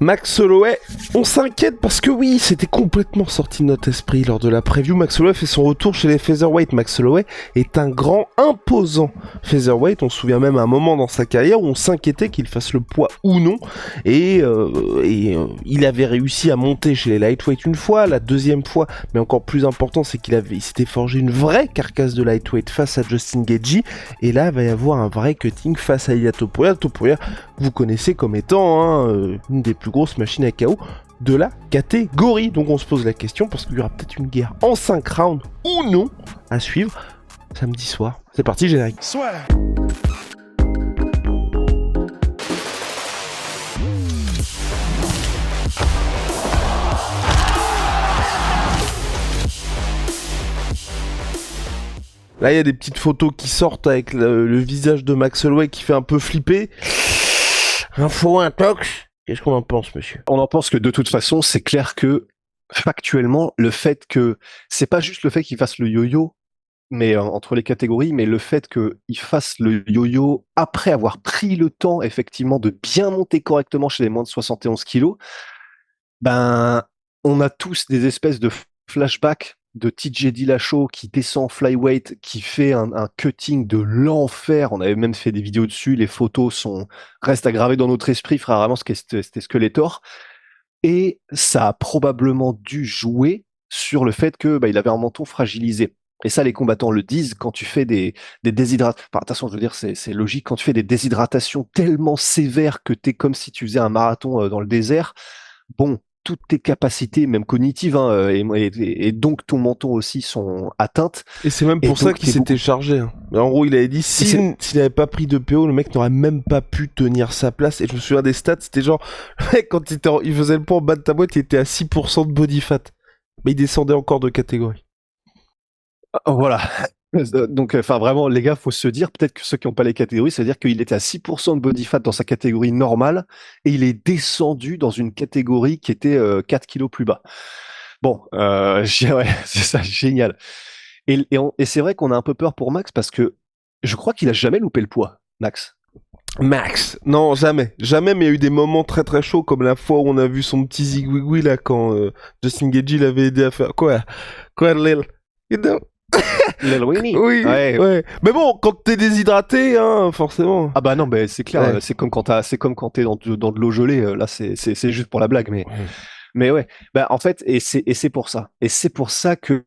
Max Holloway, on s'inquiète parce que oui, c'était complètement sorti de notre esprit lors de la preview. Max Holloway fait son retour chez les featherweight. Max Holloway est un grand, imposant featherweight. On se souvient même à un moment dans sa carrière où on s'inquiétait qu'il fasse le poids ou non. Il avait réussi à monter chez les lightweight une fois, la deuxième fois, mais encore plus important, c'est il s'était forgé une vraie carcasse de lightweight face à Justin Gaethje. Et là, il va y avoir un vrai cutting face à Ilia Topuria. Topuria, vous connaissez comme étant une des plus grosses machines à KO de la catégorie. Donc on se pose la question parce qu'il y aura peut-être une guerre en 5 rounds ou non à suivre samedi soir. C'est parti, générique. Soit. Là, il y a des petites photos qui sortent avec le visage de Max Holloway qui fait un peu flipper. Info, un tox. Qu'est-ce qu'on en pense, monsieur? On en pense que de toute façon, c'est clair que factuellement, le fait que c'est pas juste le fait qu'il fasse le yo-yo, mais entre les catégories, mais le fait qu'il fasse le yo-yo après avoir pris le temps effectivement de bien monter correctement chez les moins de 71 kilos, ben on a tous des espèces de flashbacks de TJ Dillashaw qui descend en flyweight, qui fait un cutting de l'enfer. On avait même fait des vidéos dessus. Les photos restent aggravées dans notre esprit, frère. Vraiment, c'était Skeletor. Et ça a probablement dû jouer sur le fait que il avait un menton fragilisé. Et ça, les combattants le disent quand tu fais des déshydratations. Enfin, attention, je veux dire, c'est logique. Quand tu fais des déshydratations tellement sévères que t'es comme si tu faisais un marathon dans le désert, bon, toutes tes capacités, même cognitives, hein, et donc ton menton aussi sont atteintes. Et c'est même pour ça qu'il s'était chargé. Hein. En gros, il avait dit s'il n'avait pas pris de PO, le mec n'aurait même pas pu tenir sa place. Et je me souviens des stats, c'était genre, le mec, quand il faisait le poids en bas de ta boîte, il était à 6% de body fat. Mais il descendait encore de catégorie. Voilà. Donc, enfin, vraiment, les gars, faut se dire, peut-être que ceux qui n'ont pas les catégories, c'est-à-dire qu'il était à 6% de body fat dans sa catégorie normale et il est descendu dans une catégorie qui était 4 kilos plus bas. Bon, ouais, c'est ça, génial. Et c'est vrai qu'on a un peu peur pour Max parce que je crois qu'il a jamais loupé le poids, Max. Max, non, jamais. Jamais, mais il y a eu des moments très très chauds, comme la fois où on a vu son petit zigouigoui là, quand Justin Gaethje l'avait aidé à faire... Quoi, Lil? You know? Lil Winnie. Oui, ouais. Mais bon, quand t'es déshydraté, hein, forcément. Ah bah non, mais c'est clair, ouais. C'est comme quand t'es dans de l'eau gelée, là c'est juste pour la blague, mais ouais. Bah en fait, et c'est pour ça. Et c'est pour ça que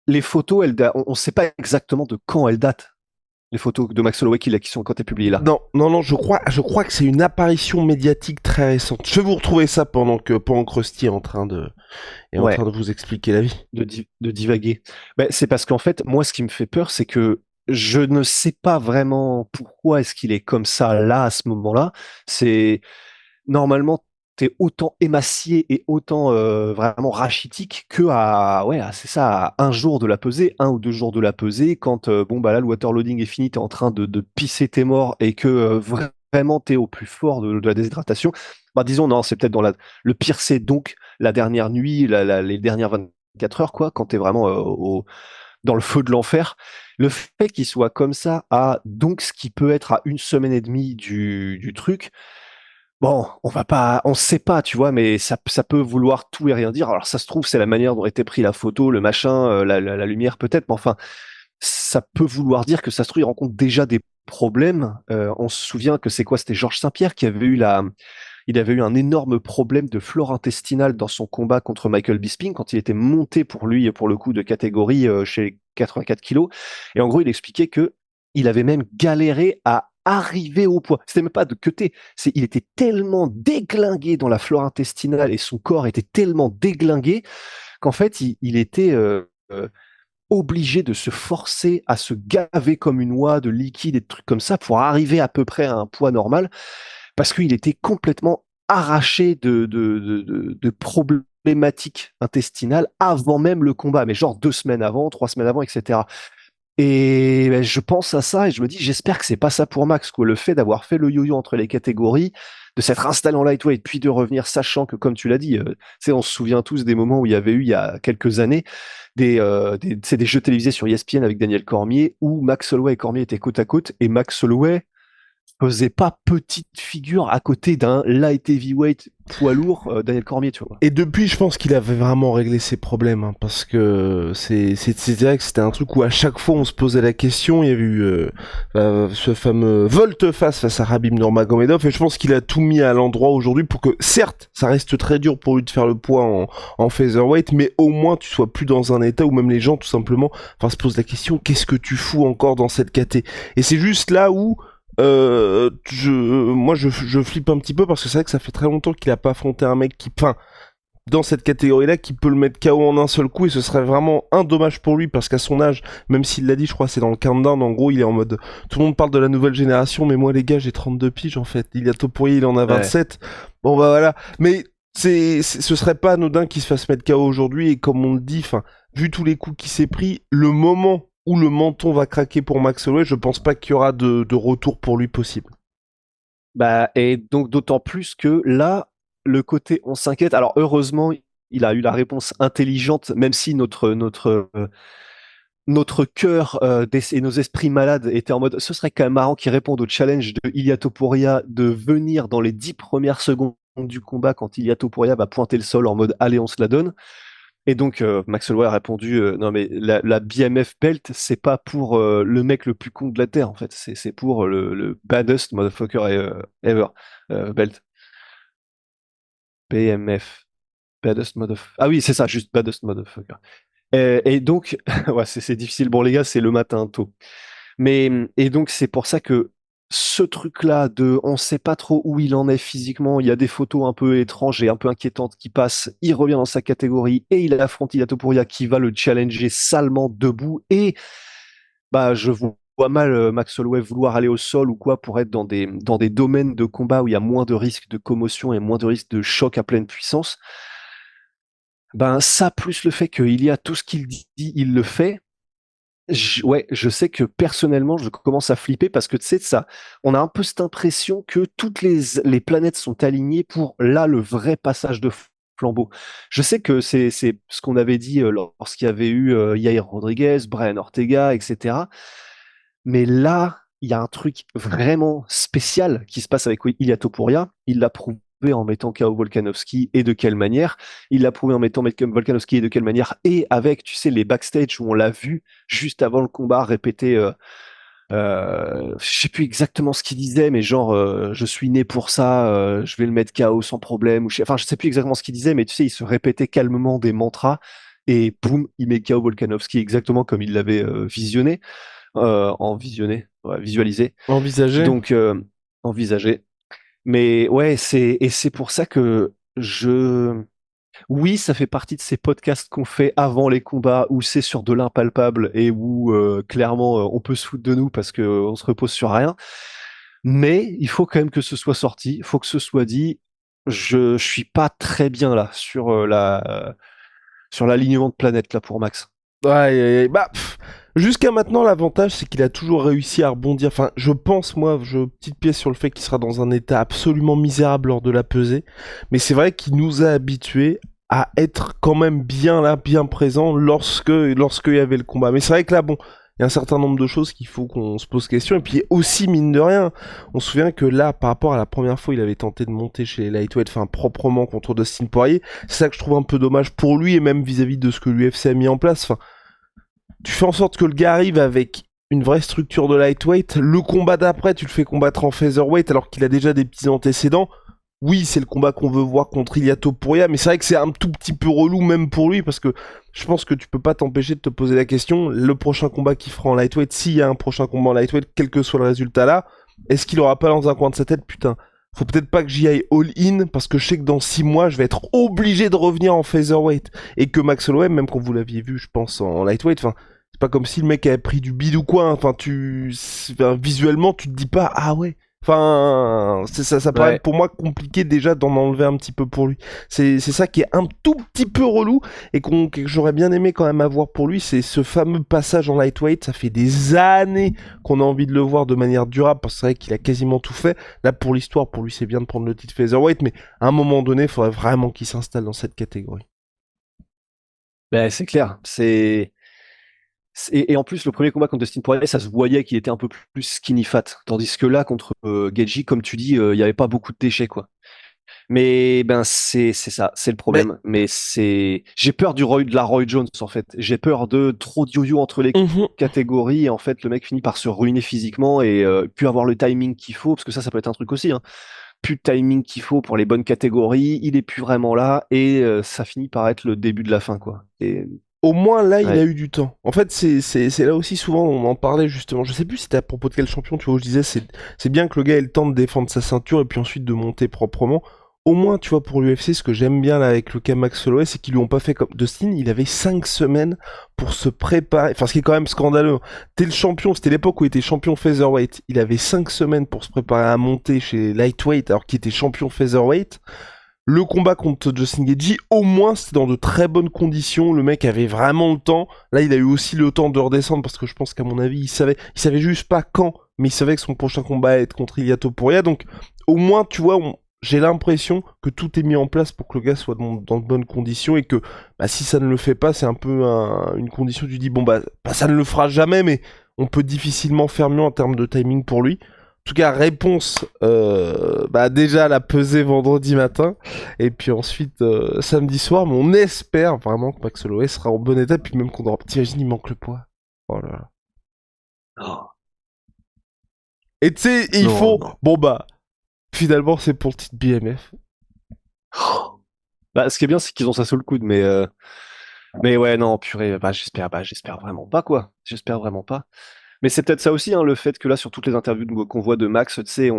les photos, on sait pas exactement de quand elles datent. Les photos de Max Holloway qui sont quand t'es publiées là. Non, je crois que c'est une apparition médiatique très récente. Je vais vous retrouver ça pendant que Rusty est en train de vous expliquer la vie. De divaguer. Ben, c'est parce qu'en fait, moi, ce qui me fait peur, c'est que je ne sais pas vraiment pourquoi est-ce qu'il est comme ça là, à ce moment-là. C'est normalement, t'es autant émacié et autant vraiment rachitique que c'est ça, à un jour de la pesée, 1 ou 2 jours de la pesée, quand là, le waterloading est fini, t'es en train de pisser tes morts et que vraiment t'es au plus fort de la déshydratation. Bah, disons, non, c'est peut-être le pire, c'est donc la dernière nuit, les dernières 24 heures, quoi, quand t'es vraiment dans le feu de l'enfer. Le fait qu'il soit comme ça à donc ce qui peut être à 1 semaine et demie du truc, bon, on sait pas, tu vois, mais ça peut vouloir tout et rien dire. Alors ça se trouve, c'est la manière dont a été pris la photo, le machin, la lumière peut-être, mais enfin, ça peut vouloir dire que ça se trouve, il rencontre déjà des problèmes. On se souvient que c'était Georges Saint-Pierre qui avait il avait eu un énorme problème de flore intestinale dans son combat contre Michael Bisping quand il était monté pour le coup de catégorie chez 84 kilos. Et en gros, il expliquait que il avait même galéré à arriver au poids. C'était même pas de cutter. Il était tellement déglingué dans la flore intestinale et son corps était tellement déglingué qu'en fait, il était obligé de se forcer à se gaver comme une oie de liquide et de trucs comme ça pour arriver à peu près à un poids normal parce qu'il était complètement arraché de problématiques intestinales avant même le combat, mais genre 2 semaines avant, 3 semaines avant, etc. Et ben, je pense à ça et je me dis, j'espère que c'est pas ça pour Max, quoi. Le fait d'avoir fait le yo-yo entre les catégories, de s'être installé en lightweight, puis de revenir, sachant que, comme tu l'as dit, on se souvient tous des moments où il y avait eu, il y a quelques années, des jeux télévisés sur ESPN avec Daniel Cormier, où Max Holloway et Cormier étaient côte à côte, et Max Holloway faisait pas petite figure à côté d'un light heavyweight poids lourd Daniel Cormier, tu vois. Et depuis, je pense qu'il avait vraiment réglé ses problèmes, hein, parce que c'est vrai que c'était un truc où à chaque fois on se posait la question. Il y a eu ce fameux volte-face face à Khabib Nurmagomedov, et je pense qu'il a tout mis à l'endroit aujourd'hui pour que, certes, ça reste très dur pour lui de faire le poids en featherweight, mais au moins tu sois plus dans un état où même les gens tout simplement, enfin, se posent la question, qu'est-ce que tu fous encore dans cette caté? Et c'est juste là où moi je flippe un petit peu parce que c'est vrai que ça fait très longtemps qu'il a pas affronté un mec qui, enfin, dans cette catégorie-là, qui peut le mettre KO en un seul coup, et ce serait vraiment un dommage pour lui parce qu'à son âge, même s'il l'a dit, je crois, c'est dans le countdown, en gros, il est en mode, tout le monde parle de la nouvelle génération, mais moi les gars, j'ai 32 piges en fait. Il y a Topuria, il en a Ouais. 27. Bon bah voilà, mais ce serait pas anodin qu'il se fasse mettre KO aujourd'hui, et comme on le dit, enfin, vu tous les coups qu'il s'est pris, le moment où le menton va craquer pour Max Holloway, je pense pas qu'il y aura de retour pour lui possible. Bah, et donc d'autant plus que là, le côté on s'inquiète. Alors heureusement, il a eu la réponse intelligente, même si notre cœur et nos esprits malades étaient en mode, ce serait quand même marrant qu'il réponde au challenge de Ilia Topuria de venir dans les 10 premières secondes du combat quand Ilia Topuria va pointer le sol en mode allez on se la donne. Et donc Max Holloway a répondu non mais la BMF belt c'est pas pour le mec le plus con de la terre en fait, c'est pour le baddest motherfucker ever belt. BMF baddest motherfucker. Ah oui c'est ça, juste baddest motherfucker. Et donc ouais c'est difficile. Bon les gars c'est le matin tôt. Mais et donc c'est pour ça que ce truc-là de on sait pas trop où il en est physiquement, il y a des photos un peu étranges et un peu inquiétantes qui passent, il revient dans sa catégorie et il affronte Ilia Topuria qui va le challenger salement debout et bah je vois mal Max Holloway vouloir aller au sol ou quoi pour être dans des domaines de combat où il y a moins de risques de commotion et moins de risques de choc à pleine puissance. Ben ça plus le fait qu'il y a tout ce qu'il dit, il le fait. Ouais, je sais que personnellement, je commence à flipper parce que tu sais, ça, on a un peu cette impression que toutes les planètes sont alignées pour là le vrai passage de flambeau. Je sais que c'est ce qu'on avait dit lorsqu'il y avait eu Yair Rodriguez, Brian Ortega, etc. Mais là, il y a un truc vraiment spécial qui se passe avec Ilia Topuria. Il l'a prouvé en mettant KO Volkanovski et de quelle manière. Il l'a prouvé en mettant Volkanovski et de quelle manière. Et avec, tu sais, les backstage où on l'a vu juste avant le combat répéter, je sais plus exactement ce qu'il disait, mais genre, je suis né pour ça, je vais le mettre KO sans problème. Enfin, je sais plus exactement ce qu'il disait, mais tu sais, il se répétait calmement des mantras. Et boum, il met KO Volkanovski exactement comme il l'avait visionné ouais, visualisé. Envisagé. Donc, envisagé. Mais ouais, c'est pour ça que oui, ça fait partie de ces podcasts qu'on fait avant les combats où c'est sur de l'impalpable et où clairement on peut se foutre de nous parce que on se repose sur rien. Mais il faut quand même que ce soit sorti, il faut que ce soit dit. Je suis pas très bien là sur l'alignement de planète là pour Max. Aïe, aïe, aïe. Bah, jusqu'à maintenant, l'avantage, c'est qu'il a toujours réussi à rebondir. Enfin, je pense, moi, petite pièce sur le fait qu'il sera dans un état absolument misérable lors de la pesée. Mais c'est vrai qu'il nous a habitués à être quand même bien là, bien présent lorsqu'il y avait le combat. Mais c'est vrai que là, bon, il y a un certain nombre de choses qu'il faut qu'on se pose question. Et puis aussi, mine de rien, on se souvient que là, par rapport à la première fois, il avait tenté de monter chez les lightweight, enfin, proprement contre Dustin Poirier. C'est ça que je trouve un peu dommage pour lui et même vis-à-vis de ce que l'UFC a mis en place. Enfin, tu fais en sorte que le gars arrive avec une vraie structure de lightweight. Le combat d'après, tu le fais combattre en featherweight alors qu'il a déjà des petits antécédents. Oui, c'est le combat qu'on veut voir contre Ilia Topuria, mais c'est vrai que c'est un tout petit peu relou même pour lui parce que je pense que tu peux pas t'empêcher de te poser la question, le prochain combat qu'il fera en lightweight, s'il y a un prochain combat en lightweight, quel que soit le résultat là, est-ce qu'il aura pas dans un coin de sa tête, putain, faut peut-être pas que j'y aille all-in parce que je sais que dans 6 mois, je vais être obligé de revenir en featherweight et que Max Holloway, même quand vous l'aviez vu, je pense, en lightweight, enfin, c'est pas comme si le mec avait pris du bide ou quoi, hein. Enfin, visuellement, tu te dis pas, ah ouais. Enfin, ça paraît Ouais. pour moi compliqué déjà d'en enlever un petit peu pour lui. C'est ça qui est un tout petit peu relou et que j'aurais bien aimé quand même avoir pour lui, c'est ce fameux passage en lightweight. Ça fait des années qu'on a envie de le voir de manière durable parce que c'est vrai qu'il a quasiment tout fait. Là, pour l'histoire, pour lui, c'est bien de prendre le titre featherweight, mais à un moment donné, il faudrait vraiment qu'il s'installe dans cette catégorie. Ben, c'est clair. Et en plus, le premier combat contre Dustin Poirier, ça se voyait qu'il était un peu plus skinny fat. Tandis que là, contre Gaethje, comme tu dis, il n'y avait pas beaucoup de déchets, quoi. Mais ben c'est ça, c'est le Mais problème. Mais j'ai peur de la Roy Jones en fait. J'ai peur de trop de yo-yo entre les mhm. catégories et en fait le mec finit par se ruiner physiquement et plus avoir le timing qu'il faut parce que ça peut être un truc aussi. Hein. Plus de timing qu'il faut pour les bonnes catégories, il est plus vraiment là et ça finit par être le début de la fin quoi. Et Au moins là, il a ouais. eu du temps. En fait, c'est là aussi souvent on en parlait justement. Je sais plus si c'était à propos de quel champion, tu vois, où je disais c'est bien que le gars ait le temps de défendre sa ceinture et puis ensuite de monter proprement. Au moins, tu vois, pour l'UFC, ce que j'aime bien là avec Lucas Max Holloway, c'est qu'ils lui ont pas fait comme Dustin. Il avait 5 semaines pour se préparer. Enfin, ce qui est quand même scandaleux. T'es le champion, c'était l'époque où il était champion featherweight. Il avait 5 semaines pour se préparer à monter chez lightweight alors qu'il était champion featherweight. Le combat contre Justin Gaethje, au moins c'était dans de très bonnes conditions. Le mec avait vraiment le temps. Là, il a eu aussi le temps de redescendre parce que je pense qu'à mon avis, il savait juste pas quand, mais il savait que son prochain combat allait être contre Ilia Topuria. Donc, au moins, tu vois, j'ai l'impression que tout est mis en place pour que le gars soit dans de bonnes conditions et que bah, si ça ne le fait pas, c'est un peu une condition. Tu dis bon bah ça ne le fera jamais, mais on peut difficilement faire mieux en termes de timing pour lui. En tout cas, réponse, bah déjà la pesée vendredi matin, et puis ensuite samedi soir, mais on espère vraiment que Max Holloway sera en bon état, puis même qu'on aura... T'imagines, il manque le poids. Oh là là. Oh, Et tu sais, il non, faut... non. Bon bah, finalement c'est pour le titre BMF. Oh. Bah, ce qui est bien, c'est qu'ils ont ça sous le coude, mais ouais, non, purée, j'espère vraiment pas, quoi. J'espère vraiment pas. Mais c'est peut-être ça aussi, hein, le fait que là, sur toutes les interviews qu'on voit de Max, tu sais,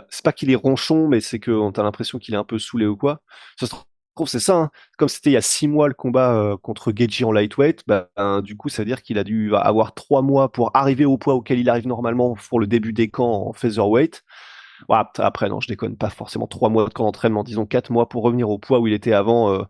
c'est pas qu'il est ronchon, mais c'est qu'on a l'impression qu'il est un peu saoulé ou quoi. Ça se trouve, c'est ça, hein. Comme c'était il y a 6 mois le combat contre Gaethje en lightweight, bah, du coup, ça veut dire qu'il a dû avoir 3 mois pour arriver au poids auquel il arrive normalement pour le début des camps en featherweight. Ouais, après, non, je déconne pas forcément 3 mois de camp d'entraînement, disons 4 mois pour revenir au poids où il était avant,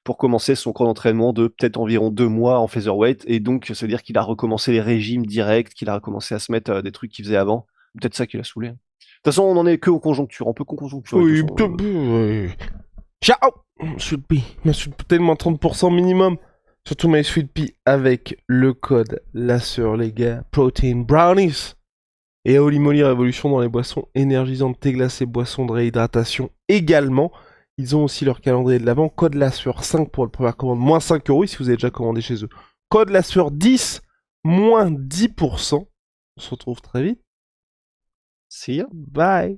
pour commencer son camp d'entraînement de peut-être environ 2 mois en featherweight, et donc ça veut dire qu'il a recommencé les régimes directs, qu'il a recommencé à se mettre des trucs qu'il faisait avant. Peut-être ça qui l'a saoulé. De toute façon, on en est que aux conjonctures, on peut qu'en conjoncturer de toute Oui, façon. oui. Ciao Sweet tellement 30% minimum. Surtout My Sweet Pea avec le code LASSEUR, les gars. Protein Brownies. Et Holy Moly Révolution dans les boissons énergisantes, thé glacé, boissons de réhydratation également. Ils ont aussi leur calendrier de l'avant. Code la sueur 5 pour la première commande, moins 5 euros si vous avez déjà commandé chez eux. Code la sueur 10, moins 10%. On se retrouve très vite. See ya. Bye.